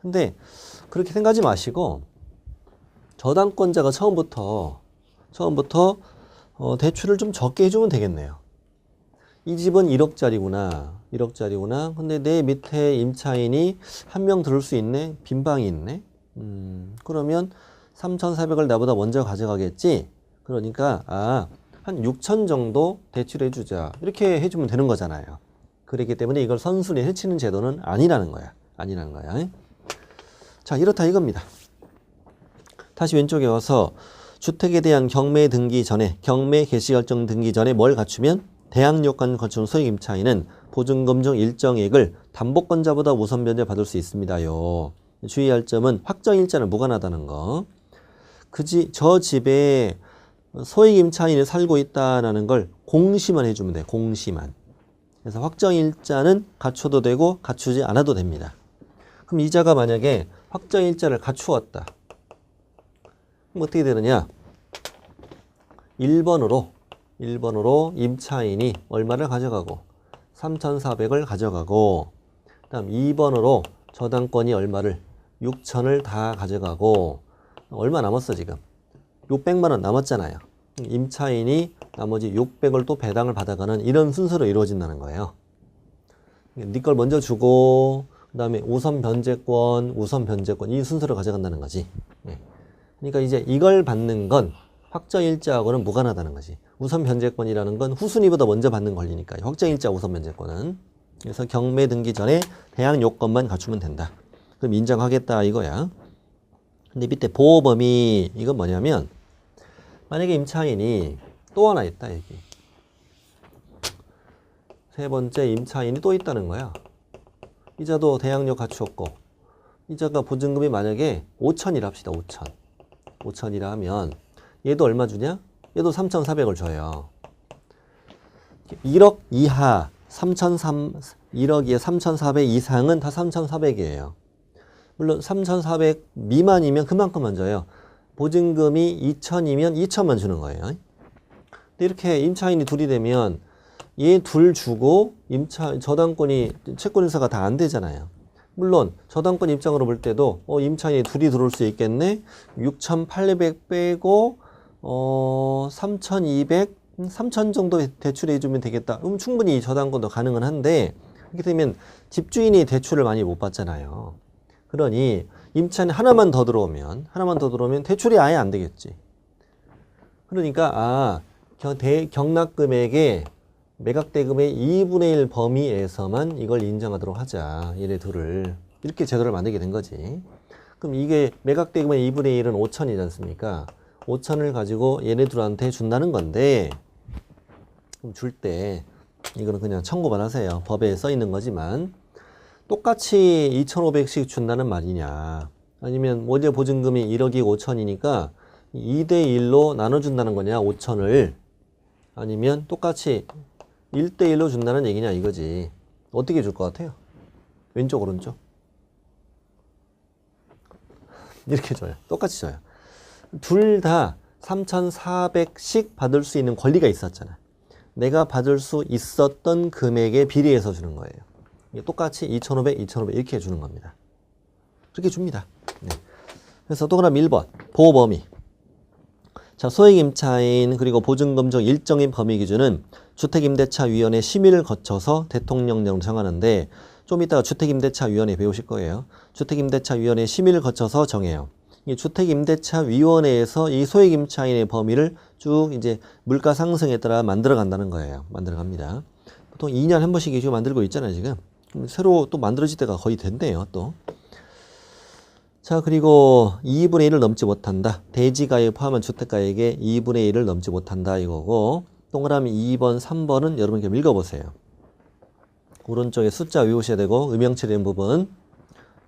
근데 그렇게 생각하지 마시고 저당권자가 처음부터 대출을 좀 적게 해주면 되겠네요. 이 집은 1억짜리구나. 1억짜리구나. 근데 내 밑에 임차인이 한 명 들을 수 있네. 빈 방이 있네. 그러면 3,400을 나보다 먼저 가져가겠지. 그러니까 한 6,000 정도 대출해 주자. 이렇게 해주면 되는 거잖아요. 그렇기 때문에 이걸 선순위 해치는 제도는 아니라는 거야. 자, 이렇다 이겁니다. 다시 왼쪽에 와서 주택에 대한 경매 등기 전에 경매 개시 결정 등기 전에 뭘 갖추면 대항 요건 갖춘 소액 임차인은 보증금 중 일정액을 담보권자보다 우선 변제 받을 수 있습니다요. 주의할 점은 확정일자는 무관하다는 거. 저 집에 소액 임차인이 살고 있다는 걸 공시만 해주면 돼. 공시만. 그래서 확정일자는 갖춰도 되고 갖추지 않아도 됩니다. 그럼 이자가 만약에 확정일자를 갖추었다. 그럼 어떻게 되느냐? 1번으로 임차인이 얼마를 가져가고 3,400을 가져가고 그 다음 2번으로 저당권이 얼마를 6,000을 다 가져가고 얼마 남았어 지금? 600만 원 남았잖아요. 임차인이 나머지 600을 또 배당을 받아가는 이런 순서로 이루어진다는 거예요. 네 걸 먼저 주고 그 다음에 우선 변제권 이 순서로 가져간다는 거지. 그러니까 이제 이걸 받는 건 확정일자하고는 무관하다는 거지. 우선 변제권이라는 건 후순위보다 먼저 받는 권리니까 확정일자 우선 변제권은. 그래서 경매 등기 전에 대항 요건만 갖추면 된다. 그럼 인정하겠다 이거야. 근데 밑에 보호 범위 이건 뭐냐면 만약에 임차인이 또 하나 있다 여기. 세 번째 임차인이 또 있다는 거야. 이자도 대항력 갖추었고 이자가 보증금이 만약에 5,000이라 합시다. 5,000이라 하면 얘도 얼마 주냐? 얘도 3,400을 줘요. 1억 이하 1억 이하 3,400 이상은 다 3,400이에요. 물론 3,400 미만이면 그만큼만 줘요. 보증금이 2,000이면 2,000만 주는 거예요. 근데 이렇게 임차인이 둘이 되면 얘 둘 주고 저당권이 채권인사가 다 안 되잖아요. 물론 저당권 입장으로 볼 때도 임차인이 둘이 들어올 수 있겠네. 6,800 빼고 3,200, 3,000 정도 대출해 주면 되겠다. 그럼 충분히 저당권도 가능은 한데 이렇게 되면 집주인이 대출을 많이 못 받잖아요. 그러니 임차인 하나만 더 들어오면 대출이 아예 안 되겠지. 그러니까 경납금액의 매각대금의 2분의 1 범위에서만 이걸 인정하도록 하자. 얘네 둘을. 이렇게 제도를 만들게 된 거지. 그럼 이게 매각대금의 2분의 1은 5,000이지 않습니까? 5,000을 가지고 얘네들한테 준다는 건데 그럼 줄 때 이거는 그냥 청구만 하세요. 법에 써 있는 거지만 똑같이 2,500씩 준다는 말이냐 아니면 어제 보증금이 1억이 5,000이니까 2대1로 나눠준다는 거냐 5,000을 아니면 똑같이 1대1로 준다는 얘기냐 이거지. 어떻게 줄 것 같아요? 왼쪽 오른쪽? 이렇게 줘요. 똑같이 줘요. 둘 다 3,400씩 받을 수 있는 권리가 있었잖아. 내가 받을 수 있었던 금액에 비례해서 주는 거예요. 이게 똑같이 2,500, 2,500 이렇게 주는 겁니다. 그렇게 줍니다. 네. 그래서 동그라미 1번 보호 범위. 자, 소액임차인 그리고 보증금 중 일정인 범위 기준은 주택임대차위원회 심의를 거쳐서 대통령령으로 정하는데 좀 이따가 주택임대차위원회 배우실 거예요. 주택임대차위원회 심의를 거쳐서 정해요. 이 주택임대차위원회에서 이 소액임차인의 범위를 쭉 이제 물가 상승에 따라 만들어 간다는 거예요. 만들어 갑니다. 보통 2년에 한 번씩 지금 만들고 있잖아요, 지금. 새로 또 만들어질 때가 거의 됐네요, 또. 자, 그리고 2분의 1을 넘지 못한다. 대지가액 포함한 주택가액의 2분의 1을 넘지 못한다 이거고 동그라미 2번, 3번은 여러분 좀 읽어보세요. 오른쪽에 숫자 외우셔야 되고 음영체된 부분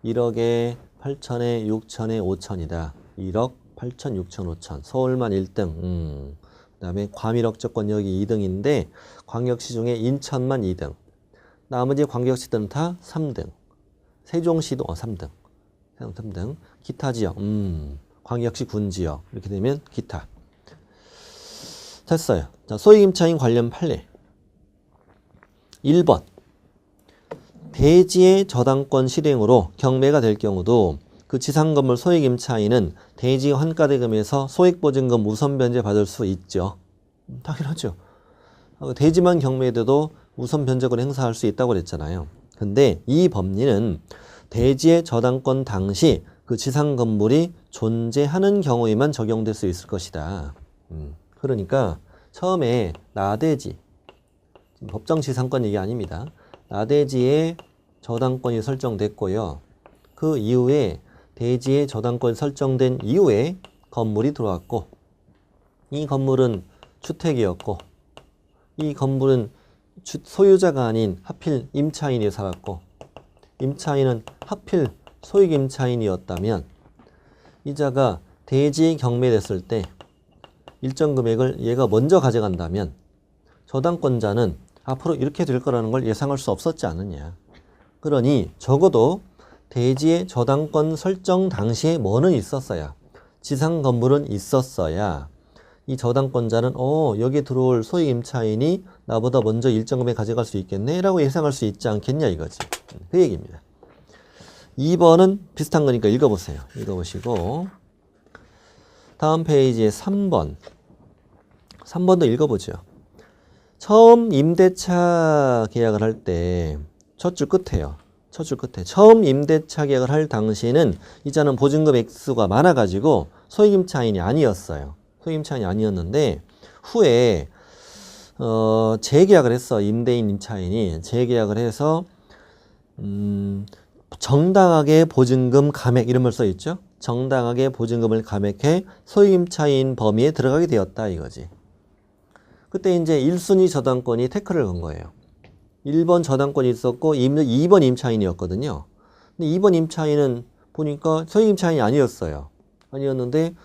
1억에 8천에 6천에 5천이다. 1억 8천, 6천, 5천. 서울만 1등. 그 다음에 과밀억조권 여기 2등인데 광역시 중에 인천만 2등. 나머지 광역시들은 다 3등. 세종시도 3등. 3등. 기타 지역. 광역시 군지역. 이렇게 되면 기타. 됐어요. 자, 소액임차인 관련 판례. 1번. 대지의 저당권 실행으로 경매가 될 경우도 그 지상건물 소액임차인은 대지 환가대금에서 소액보증금 우선 변제 받을 수 있죠. 당연하죠. 대지만 경매돼도 우선 변제권을 행사할 수 있다고 그랬잖아요. 근데 이 법리는 대지의 저당권 당시 그 지상건물이 존재하는 경우에만 적용될 수 있을 것이다. 그러니까 처음에 나대지, 법정 지상권 얘기 아닙니다. 나대지에 저당권이 설정됐고요. 그 이후에 대지에 저당권이 설정된 이후에 건물이 들어왔고 이 건물은 주택이었고 이 건물은 소유자가 아닌 하필 임차인이 살았고 임차인은 하필 소액임차인이었다면 이자가 대지에 경매됐을 때 일정 금액을 얘가 먼저 가져간다면 저당권자는 앞으로 이렇게 될 거라는 걸 예상할 수 없었지 않느냐. 그러니 적어도 대지의 저당권 설정 당시에 뭐는 있었어야 지상 건물은 있었어야 이 저당권자는 여기 들어올 소액임차인이 나보다 먼저 일정 금액 가져갈 수 있겠네 라고 예상할 수 있지 않겠냐 이거지. 그 얘기입니다. 2번은 비슷한 거니까 읽어보세요. 읽어보시고 다음 페이지에 3번 3번도 읽어보죠. 처음 임대차 계약을 할 때 첫 줄 끝에요. 첫 줄 끝에 처음 임대차 계약을 할 당시에는 이자는 보증금 액수가 많아가지고 소액임차인이 아니었어요. 소액임차인이 아니었는데 후에 재계약을 했어. 임대인 임차인이 재계약을 해서 정당하게 보증금 감액 이런 말 써있죠. 정당하게 보증금을 감액해 소액임차인 범위에 들어가게 되었다 이거지. 그때 이제 1순위 저당권이 태클을 건 거예요. 1번 저당권이 있었고 2번 임차인이었거든요. 근데 2번 임차인은 보니까 소액임차인이 아니었어요. 아니었는데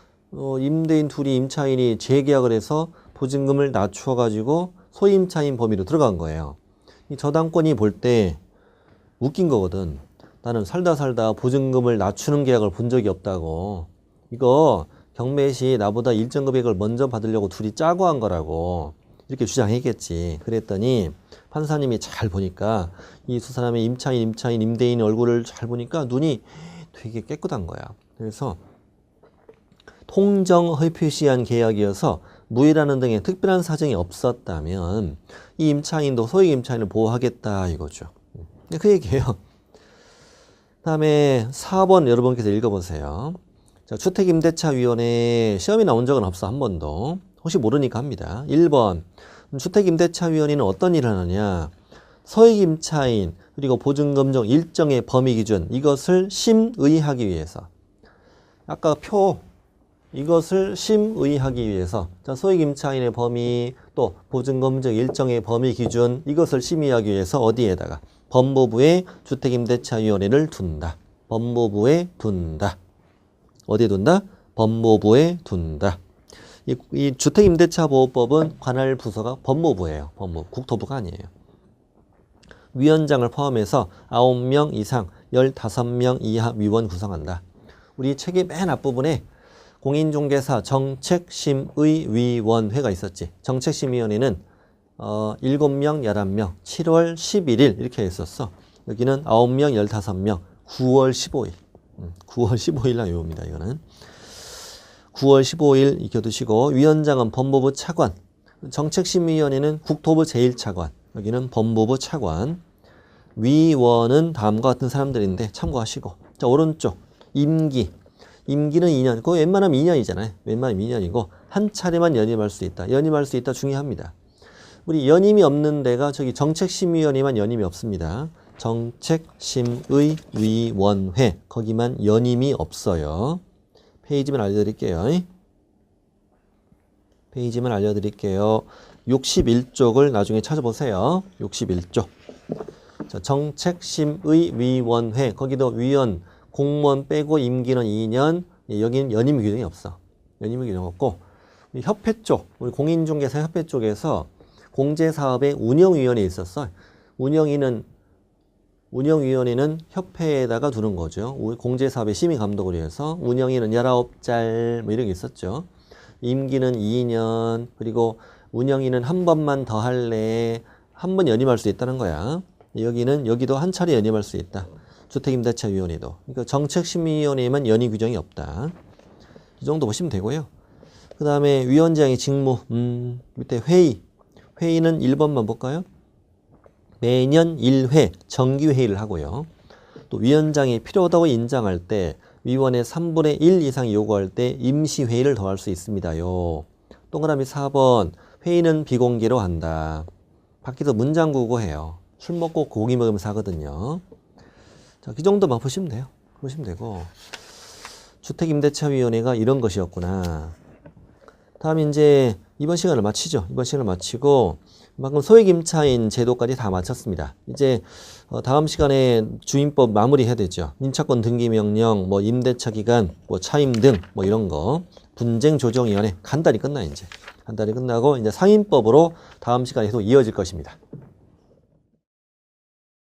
임대인 둘이 임차인이 재계약을 해서 보증금을 낮춰가지고 소임차인 범위로 들어간 거예요. 이 저당권이 볼 때 웃긴 거거든. 나는 살다 보증금을 낮추는 계약을 본 적이 없다고. 이거 경매 시 나보다 일정 금액을 먼저 받으려고 둘이 짜고 한 거라고 이렇게 주장했겠지. 그랬더니 판사님이 잘 보니까 이 두 사람의 임차인, 임대인 얼굴을 잘 보니까 눈이 되게 깨끗한 거야. 그래서 통정허위 표시한 계약이어서 무효라는 등의 특별한 사정이 없었다면 이 임차인도 소액 임차인을 보호하겠다 이거죠. 그 얘기예요. 다음에 4번 여러분께서 읽어보세요. 자, 주택임대차위원회 시험이 나온 적은 없어 한 번도. 혹시 모르니까 합니다. 1번 주택임대차위원회는 어떤 일을 하느냐. 소액임차인 그리고 보증금 중 일정의 범위 기준 이것을 심의하기 위해서 아까 표 이것을 심의하기 위해서 자, 소액임차인의 범위 또 보증금 중 일정의 범위 기준 이것을 심의하기 위해서 어디에다가 법무부에 주택임대차위원회를 둔다. 법무부에 둔다. 어디에 둔다? 법무부에 둔다. 이 주택임대차보호법은 관할 부서가 법무부예요. 법무부. 국토부가 아니에요. 위원장을 포함해서 9명 이상 15명 이하 위원 구성한다. 우리 책의 맨 앞부분에 공인중개사 정책심의위원회가 있었지. 정책심의위원회는 7명, 11명, 7월 11일 이렇게 했었어. 여기는 9명, 15명, 9월 15일. 9월 15일 날 외웁니다. 이거는. 9월 15일 익혀두시고 위원장은 법무부 차관, 정책심의위원회는 국토부 제1차관, 여기는 법무부 차관, 위원은 다음과 같은 사람들인데 참고하시고. 자, 오른쪽 임기. 임기는 2년. 그거 웬만하면 2년이잖아요. 웬만하면 2년이고 한 차례만 연임할 수 있다. 연임할 수 있다 중요합니다. 우리 연임이 없는 데가 저기 정책심의위원회만 연임이 없습니다. 정책심의위원회 거기만 연임이 없어요. 페이지만 알려드릴게요. 페이지만 알려드릴게요. 61쪽을 나중에 찾아보세요. 61쪽. 자, 정책심의위원회 거기도 위원 공무원 빼고 임기는 2년. 여기는 연임 규정이 없어. 연임 규정 없고 우리 협회 쪽 우리 공인중개사 협회 쪽에서 공제사업의 운영위원회 있었어. 운영위원회는 협회에다가 두는 거죠. 공제사업의 심의감독을 위해서 운영위는 19짤 뭐 이런 게 있었죠. 임기는 2년 그리고 운영위는 한 번만 더 할래. 한 번 연임할 수 있다는 거야. 여기도 한 차례 연임할 수 있다. 주택임대차위원회도. 그러니까 정책심의위원회에만 연임 규정이 없다. 이 정도 보시면 되고요. 그 다음에 위원장의 직무. 밑에 회의. 회의는 1번만 볼까요? 매년 1회 정기회의를 하고요. 또 위원장이 필요하다고 인정할 때 위원의 3분의 1 이상 요구할 때 임시회의를 더할 수 있습니다요. 동그라미 4번 회의는 비공개로 한다. 밖에서 문장 구구해요. 술 먹고 고기 먹으면서 하거든요. 자, 그 정도만 보시면 돼요. 보시면 되고 주택임대차위원회가 이런 것이었구나. 다음 이제 이번 시간을 마치죠. 이번 시간을 마치고 방금 소액임차인 제도까지 다 마쳤습니다. 이제 다음 시간에 주임법 마무리해야 되죠. 임차권 등기명령, 뭐 임대차 기간, 뭐 차임 등 뭐 이런 거 분쟁조정위원회 간단히 끝나 이제 간단히 끝나고 이제 상임법으로 다음 시간에 계속 이어질 것입니다.